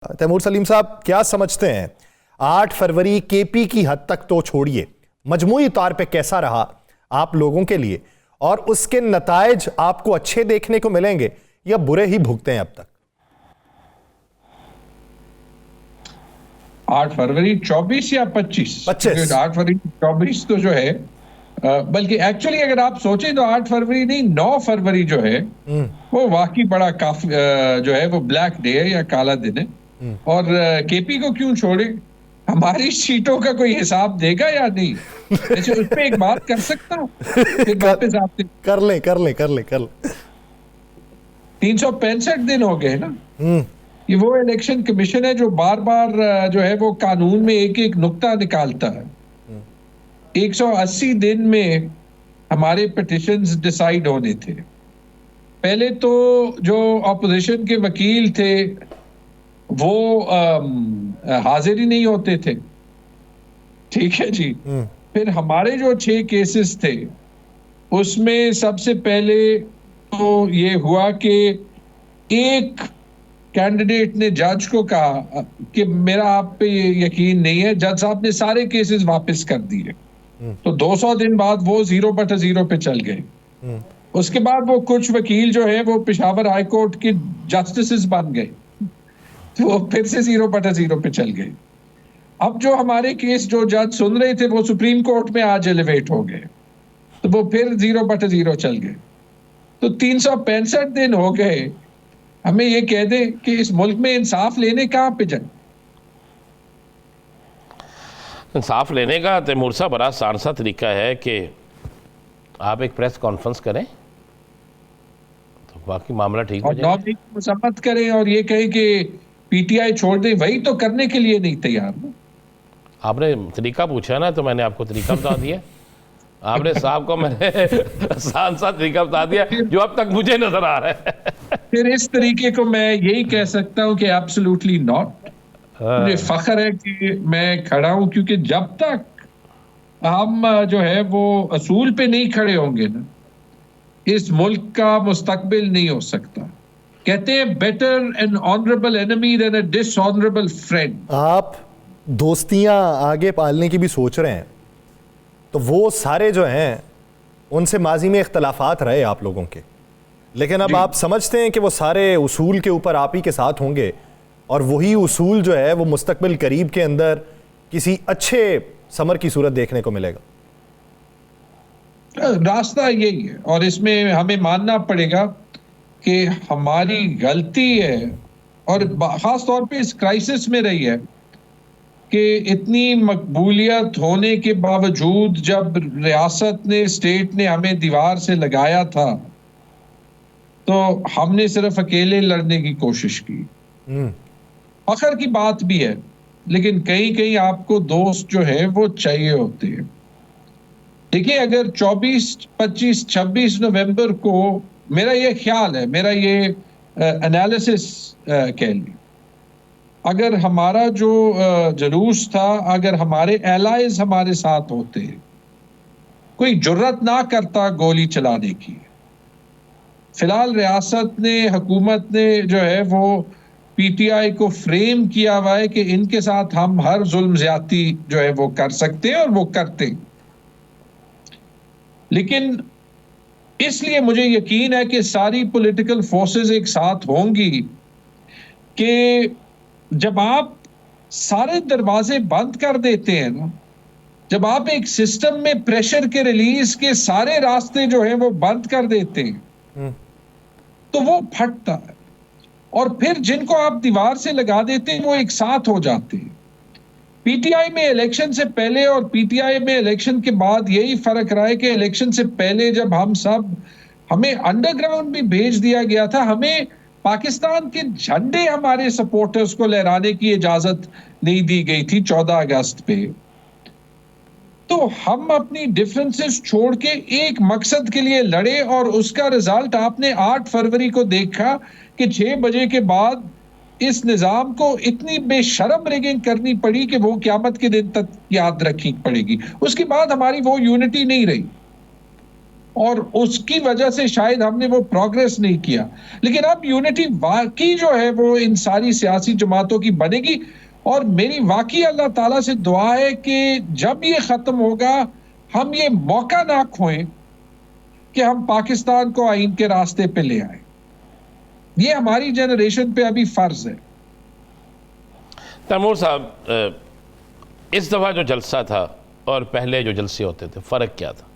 तैमूर सलीम साहब, क्या समझते हैं 8 फरवरी केपी की हद तक तो छोड़िए, मजमूई तौर पे कैसा रहा आप लोगों के लिए, और उसके नतायज आपको अच्छे देखने को मिलेंगे या बुरे ही भुगते हैं अब तक? 8 फरवरी 24 या 25? 25। 8 फरवरी 24 तो जो है, बल्कि एक्चुअली अगर आप सोचें तो 8 फरवरी नहीं, 9 फरवरी जो है वो वाकई बड़ा काफी जो है वो ब्लैक डे है या काला दिन है। और केपी को क्यों छोड़े? हमारी सीटों का कोई हिसाब देगा या नहीं? वैसे उस पे एक बात कर सकता हूँ, फिर वापस आपसे कर ले 365 दिन हो गए ना। ये वो इलेक्शन कमीशन है जो बार बार जो है वो कानून में एक एक नुक्ता निकालता है। 180 दिन में हमारे पिटिशंस डिसाइड होने थे। पहले तो जो ऑपोजिशन के वकील थे वो हाजिर ही नहीं होते थे, ठीक है जी। फिर हमारे जो 6 केसेस थे उसमें सबसे पहले तो ये हुआ कि एक कैंडिडेट ने जज को कहा कि मेरा आप पे यकीन नहीं है, जज साहब ने सारे केसेस वापस कर दिए। तो 200 दिन बाद वो 0/0 पे चल गए। उसके बाद वो कुछ वकील जो है वो पेशावर हाई कोर्ट के जस्टिस बन गए, तो वो फिर से 0/0 पे चल गए। अब जो हमारे केस जो जज सुन रहे थे वो सुप्रीम कोर्ट में आज एलिवेट हो गए, तो वो फिर 0/0 चल गए। तो 365 दिन हो गए। हमें ये कह दे कि इस मुल्क में इंसाफ लेने कहां पे जाए? इंसाफ लेने का तैमूर साहब बड़ा आसान सा तरीका है कि आप एक प्रेस कॉन्फ्रेंस करें तो बाकी मामला ठीक हो जाए, और मसम्मत करें और ये कहें कि पीटीआई छोड़ दे, वही तो करने के लिए नहीं तैयार ना। आपने तरीका पूछा ना तो मैंने आपको तरीका बता दिया। आपने साहब को मैंने आसान सा तरीका बता दिया जो अब तक मुझे नजर आ रहा है। फिर इस तरीके को मैं यही कह सकता हूं कि एब्सोल्युटली नॉट। मुझे फख्र है कि मैं खड़ा हूं, क्योंकि जब तक हम जो है वो असूल पे नहीं खड़े होंगे ना, इस मुल्क का मुस्तकबिल नहीं हो सकता। कहते हैं better an honourable enemy than a dishonourable friend. आप दोस्तियां आगे पालने की भी सोच रहे हैं, तो वो सारे जो हैं उनसे माजी में इख्तलाफात रहे आप लोगों के, लेकिन अब आप समझते हैं कि वो सारे उसूल के ऊपर आप ही के साथ होंगे और वही उसूल जो है वो मुस्तकबिल करीब के अंदर किसी अच्छे समर की सूरत देखने को मिलेगा? रास्ता यही है और इसमें हमें मानना पड़ेगा कि हमारी गलती है, और खास तौर पे इस क्राइसिस में रही है कि इतनी मकबूलियत होने के बावजूद जब रियासत ने, स्टेट ने हमें दीवार से लगाया था तो हमने सिर्फ अकेले लड़ने की कोशिश की। फख्र की बात भी है, लेकिन कहीं कहीं आपको दोस्त जो है वो चाहिए होते हैं। देखिए, अगर 24, 25, 26 नवंबर को मेरा ये ख्याल है, मेरा ये एनालिसिस कह ली, अगर हमारा जो जुलूस था, अगर हमारे एलाइज हमारे साथ होते, कोई जुर्रत ना करता गोली चलाने की। फिलहाल रियासत ने, हुकूमत ने जो है वो पीटीआई को फ्रेम किया हुआ है कि इनके साथ हम हर जुल्म ज्यादती जो है वो कर सकते हैं, और वो करते हैं। लेकिन इसलिए मुझे यकीन है कि सारी पॉलिटिकल फोर्सेस एक साथ होंगी कि जब आप सारे दरवाजे बंद कर देते हैं ना, जब आप एक सिस्टम में प्रेशर के रिलीज के सारे रास्ते जो हैं वो बंद कर देते हैं, तो वो फटता है, और फिर जिनको आप दीवार से लगा देते हैं वो एक साथ हो जाते हैं। पीटीआई में इलेक्शन से पहले और पीटीआई में इलेक्शन के बाद यही फर्क रहा है कि इलेक्शन से पहले जब हमें अंडरग्राउंड भी भेज दिया गया था, हमें पाकिस्तान के झंडे हमारे सपोर्टर्स को लहराने की इजाजत नहीं दी गई थी 14 अगस्त पे। तो हम अपनी डिफरेंसेस छोड़ के एक मकसद के लिए लड़े, और उसका रिजल्ट आपने 8 फरवरी को देखा कि 6 बजे के बाद इस निजाम को इतनी बेशर्म रिगिंग करनी पड़ी कि वो क़यामत के दिन तक याद रखनी पड़ेगी। उसके बाद हमारी वो यूनिटी नहीं रही। और उसकी वजह से शायद हमने वो प्रोग्रेस नहीं किया। लेकिन अब यूनिटी वाकई जो है वो इन सारी सियासी जमातों की बनेगी, और मेरी वाकई अल्लाह ताला से दुआ है कि जब ये खत्म होगा हम ये मौका ना खोएं कि हम पाकिस्तान को आइन के रास्ते पे ले आए। ये हमारी जनरेशन पे अभी फर्ज है। तैमूर साहब, इस दफा जो जलसा था और पहले जो जलसे होते थे, फर्क क्या था?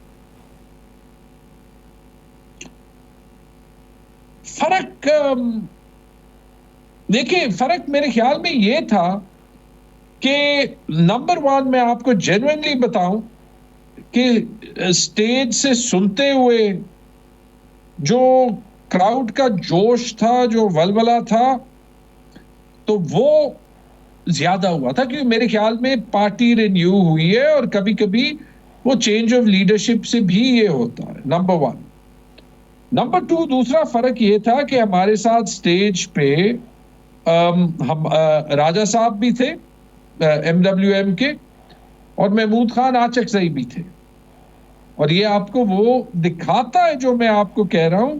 फर्क देखिए, फर्क मेरे ख्याल में ये था कि नंबर वन, मैं आपको जेन्युइनली बताऊं कि स्टेज से सुनते हुए जो क्राउड का जोश था, जो वलवला था, तो वो ज्यादा हुआ था, क्योंकि मेरे ख्याल में पार्टी रिन्यू हुई है और कभी कभी वो चेंज ऑफ लीडरशिप से भी ये होता है, नंबर वन। नंबर टू, दूसरा फर्क ये था कि हमारे साथ स्टेज पे हम राजा साहब भी थे MWM के, और महमूद खान आचकजई भी थे, और ये आपको वो दिखाता है जो मैं आपको कह रहा हूं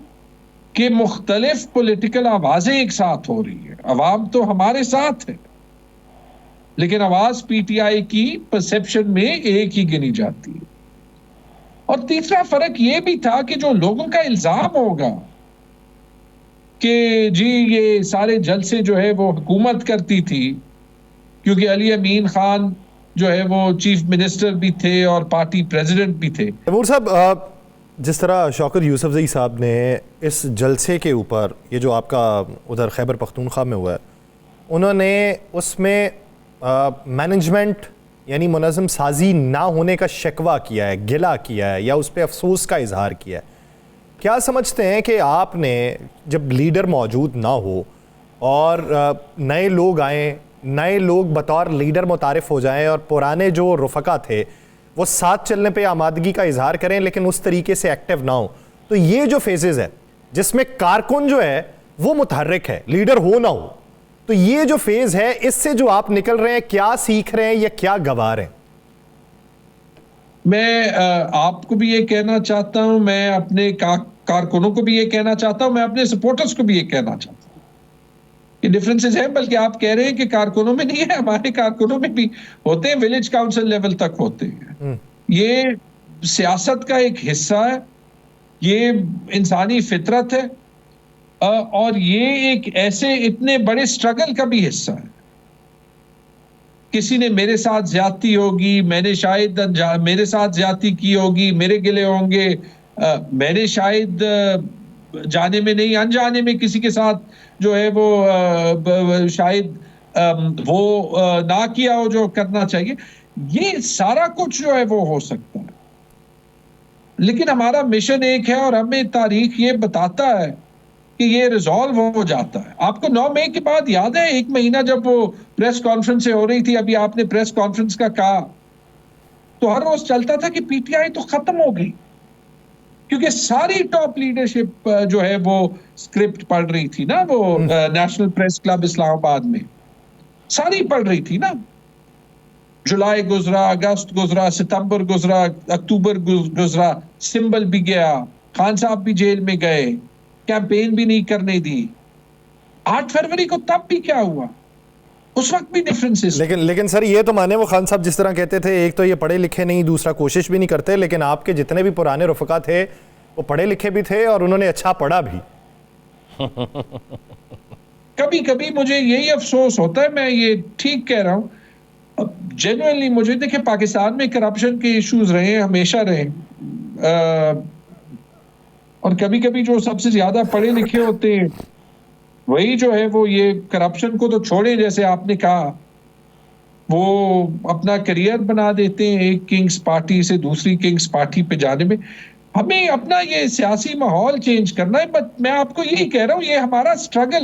कि मुख्तलिफ पॉलिटिकल आवाजें एक साथ हो रही है। अवाम तो हमारे साथ है, लेकिन आवाज PTI की परसेप्शन में एक ही गिनी जाती है। और तीसरा फर्क ये भी था कि जो लोगों का इल्जाम होगा कि जी ये सारे जलसे जो है वो हुकूमत करती थी, क्योंकि अली अमीन खान जो है वो चीफ मिनिस्टर भी थे और पार्टी प्रेसिडेंट भी थे। तैमूर साहब, जिस तरह शौकत यूसुफजई साहब ने इस जलसे के ऊपर, ये जो आपका उधर खैबर पख्तूनख्वा में हुआ है, उन्होंने उसमें मैनेजमेंट यानी मुनज़्ज़म साजी ना होने का शिकवा किया है, गिला किया है, या उस पर अफसोस का इजहार किया है। क्या समझते हैं कि आपने, जब लीडर मौजूद ना हो और नए लोग आएँ, नए लोग बतौर लीडर मुतारिफ हो जाएं और पुराने जो रुफ़का थे वो साथ चलने पे आमादगी का इजहार करें लेकिन उस तरीके से एक्टिव ना हो, तो ये जो फेजेस है जिसमें कारकुन जो है वो मुतहर्रिक है, लीडर हो ना हो, तो ये जो फेज है इससे जो आप निकल रहे हैं, क्या सीख रहे हैं या क्या गंवा रहे हैं? मैं आपको भी ये कहना चाहता हूं, मैं अपने कारकुनों को भी ये कहना चाहता हूं, मैं अपने सपोर्टर्स को भी ये कहना चाहता हूं कि डिफरेंसेस हैं। बल्कि आप कह रहे हैं कि कारकुनों में नहीं है, हमारे कारकुनों में भी होते हैं, विलेज काउंसिल लेवल तक होते हैं। ये सियासत का एक हिस्सा है, ये इंसानी फितरत है, और ये एक ऐसे इतने बड़े स्ट्रगल का भी हिस्सा है। किसी ने मेरे साथ ज्यादती होगी, मैंने शायद मेरे साथ ज्यादती की होगी, मेरे गिले होंगे, मैंने शायद जाने में नहीं अनजाने में किसी के साथ जो है वो शायद वो ना किया हो जो करना चाहिए। ये सारा कुछ जो है वो हो सकता है, लेकिन हमारा मिशन एक है और हमें तारीख ये बताता है कि ये रिजॉल्व हो जाता है। आपको 9 मई के बाद याद है, एक महीना जब वो प्रेस कॉन्फ्रेंस हो रही थी, अभी आपने प्रेस कॉन्फ्रेंस का कहा, तो हर रोज चलता था कि PTI तो खत्म हो गई, क्योंकि सारी टॉप लीडरशिप जो है वो स्क्रिप्ट पढ़ रही थी ना, वो नेशनल प्रेस क्लब इस्लामाबाद में सारी पढ़ रही थी ना। जुलाई गुजरा, अगस्त गुजरा, सितंबर गुजरा, अक्टूबर गुजरा, सिंबल भी गया, खान साहब भी जेल में गए, कैंपेन भी नहीं करने दी। 8 फरवरी को तब भी क्या हुआ, उस वक्त भी डिफरेंसेस। लेकिन सर ये तो माने वो खान साहब जिस तरह कहते थे, एक तो ये पढ़े लिखे नहीं, दूसरा कोशिश भी नहीं करते, लेकिन आपके जितने भी पुराने रुफ़का थे वो पढ़े लिखे भी थे और उन्होंने अच्छा पढ़ा भी। कभी कभी मुझे यही अफसोस होता है, मैं ये ठीक कह रहा हूं, जेन्युइनली मुझे देखिए, पाकिस्तान में करप्शन के इश्यूज रहे, हमेशा रहे, और कभी कभी जो सबसे ज्यादा पढ़े लिखे होते हैं वही जो है वो ये करप्शन को तो छोड़े, जैसे आपने कहा, वो अपना करियर बना देते हैं एक किंग्स पार्टी से दूसरी किंग्स पार्टी पे जाने में। हमें अपना ये सियासी माहौल चेंज करना है, बट मैं आपको यही कह रहा हूं, ये हमारा स्ट्रगल